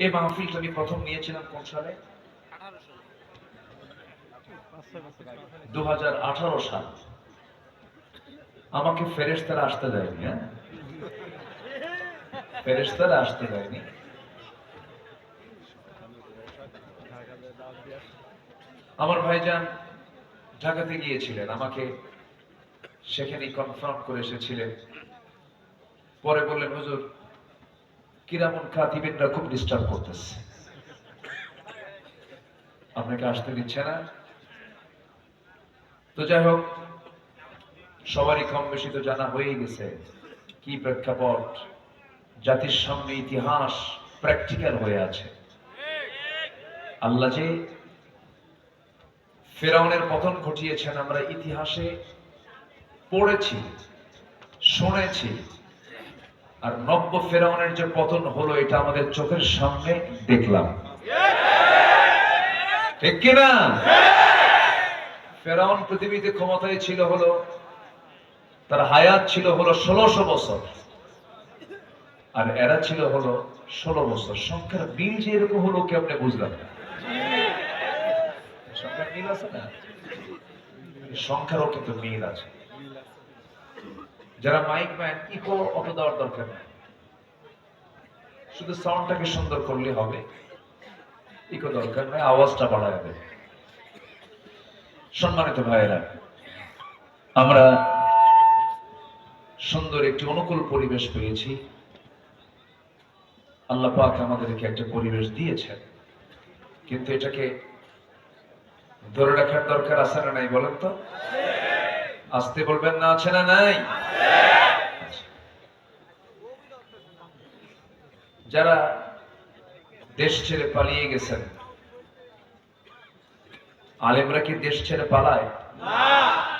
এই মাহফিলটা আমি প্রথম নিয়েছিলাম কোন সালে? 2018 সাল। আমাকে ফেরেশতারা আসতে দেয়নি। হ্যাঁ, ফেরেশতারা আসতে দেয়নি। আমার ভাইজান ঢাকাতে গিয়েছিলেন, আমাকে সেখানে কনফার্ম করে এসেছিলেন। পরে বললেন, হুজুর কিরামুল কাতিবিনরা খুব ডিস্টার্ব করতেছে, আপনাকে আসতে দিচ্ছে না। তো যাই হোক, সবারই কম বেশি তো জানা হয়েই গেছে কি প্রেক্ষাপট, জাতির সামনে ইতিহাস প্র্যাকটিক্যাল হয়ে আছে। আল্লাহ যে ফেরাউনের পতন ঘটিয়েছেন আমরা ইতিহাসে পড়েছি, শুনেছি, আর নব্য ফেরাউনের যে পতন হলো এটা আমাদের চোখের সামনে দেখলাম, ঠিক কিনা? ফেরাউন পৃথিবীতে ক্ষমতায় ছিল হলো, তার হায়াত ছিল হলো 1600 বছর, আর এরা ছিল হলো 16 বছর। সংখ্যার মিল যে এরকম হলো কেমনে বুঝলাম না। সংখ্যার মিল আছে না, সংখ্যারও কিন্তু মিল আছে। যারা মাইক ম্যান, ইকো অত দেওয়ার দরকার নেই, শুধু সাউন্ডটাকে সুন্দর করলে হবে, ইকো দরকার নেই, আওয়াজটা বাড়ায় দেবে। সম্মানিত ভাইয়েরা, আমরা সুন্দর একটি অনুকূল পরিবেশ পেয়েছি। আল্লাহ পাক আমাদেরকে একটা পরিবেশ দিয়েছেন, কিন্তু এটাকে ধরে রাখার দরকার আছে না নাই বলেন তো? আসতে বলবেন না, আছে না নাই? যারা দেশ ছেড়ে পালিয়ে গেছেন, আলেমরা কি দেশ ছেড়ে পালায়?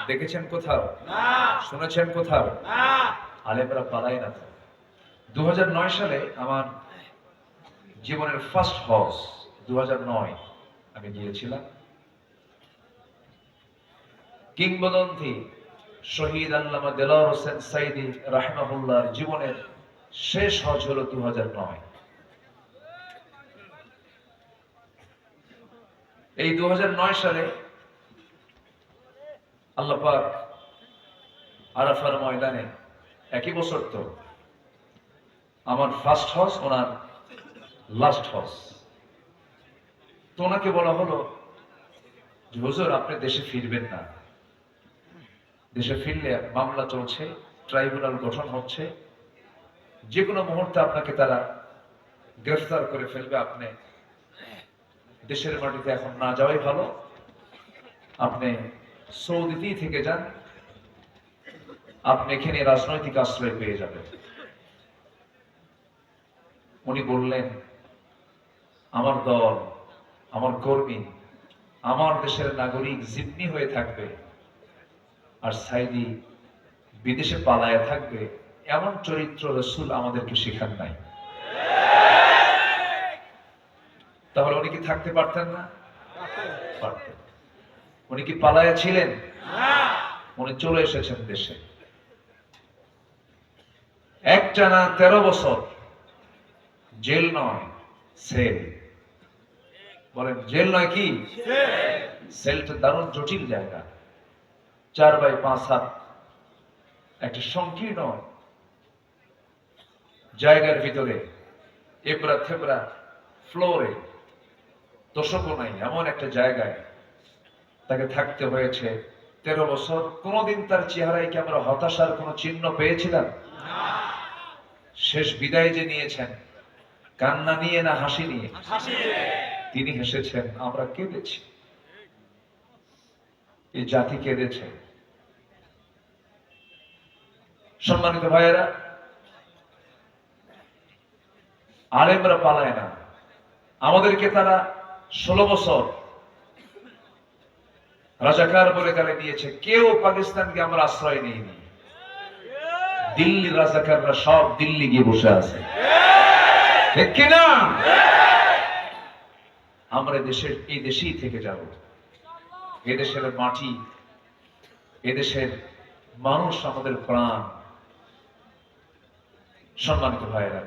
দেখেছেন কোথাও? শুনেছেন কোথাও? আলেমরা পালায় না। 2009 সালে আমার জীবনের ফার্স্ট হজ, 2009 আমি গিয়েছিলাম। কিংবদন্তি শহীদ আল্লামা দেলোয়ার হোসেন সাইদি রাহমাহুল্লাহর জীবনের শেষ হজ হলো 2009। এই 2009 সালে আল্লাহ পাক আরাফার ময়দানে, একই বছর তো আমার ফার্স্ট হজ, ওনার লাস্ট হজ। তো ওনাকে বলা হলো যে হুজুর আপনি দেশে ফিরবেন না, দেশে ফিরলে মামলা চলছে, ট্রাইব্যুনাল গঠন হচ্ছে, যে কোনো মুহূর্তে আপনাকে তারা গ্রেফতার করে ফেলবে, আপনি দেশের মাটিতে এখন না যাওয়াই ভালো, আপনি সৌদিতেই থেকে যান, আপনি এখানে রাজনৈতিক আশ্রয় পেয়ে যাবেন। উনি বললেন আমার দল, আমার কর্মী, আমার দেশের নাগরিক জিম্মি হয়ে থাকবে, আর সাইদি বিদেশে পালায়া থাকবে, এমন চরিত্র রাসূল আমাদেরকে শেখান নাই। তাহলে উনি কি থাকতে পারতেন না? পারতেন। উনি কি পালায়া ছিলেন? উনি চলে এসেছেন দেশে। একটানা 13 বছর জেল নয়, সেল। বলেন জেল নয় কি? সেলটা দারুণ জটিল জায়গা, 4x5 হাত, একটা সংকীর্ণ জায়গার ভিতরে, এবড়া থেবড়া ফ্লোরে, তোষকও নাই, এমন একটা জায়গায় তাকে থাকতে হয়েছে 13 বছর। কোনদিন তার চেহারায় কি আমরা হতাশার কোন চিহ্ন পেয়েছিলাম? শেষ বিদায় যে নিয়েছেন, কান্না নিয়ে না হাসি নিয়ে? তিনি হেসেছেন, আমরা কেঁদেছি, এই জাতি কেঁদেছে। সম্মানিত ভাইয়েরা, আলেমরা পালায় না, আমাদেরকে তারা 16 বছর রাজাকার বলে গালি দিয়েছে। কেউ পাকিস্তানকে আমরা আশ্রয় নিইনি, দিল্লির রাজাকাররা সব দিল্লি গিয়ে বসে আছে, ঠিক কিনা? আমরা দেশের, এই দেশেই থেকে যাব। এদেশের মাটি, এদেশের মানুষ আমাদের প্রাণ। সম্মানিত ভাইয়েরা,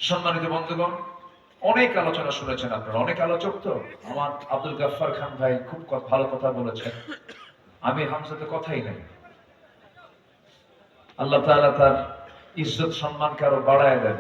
সম্মানিত বন্ধুগণ, অনেক আলোচনা শুনেছেন আপনারা, অনেক আলোচক তো। আমার আব্দুল গাফফার খান ভাই খুব ভালো কথা বলেছেন, আমি হামজাতে কথাই নাই। আল্লাহ তাআলা তার ইজ্জত সম্মানকে আরো বাড়ায় দেন।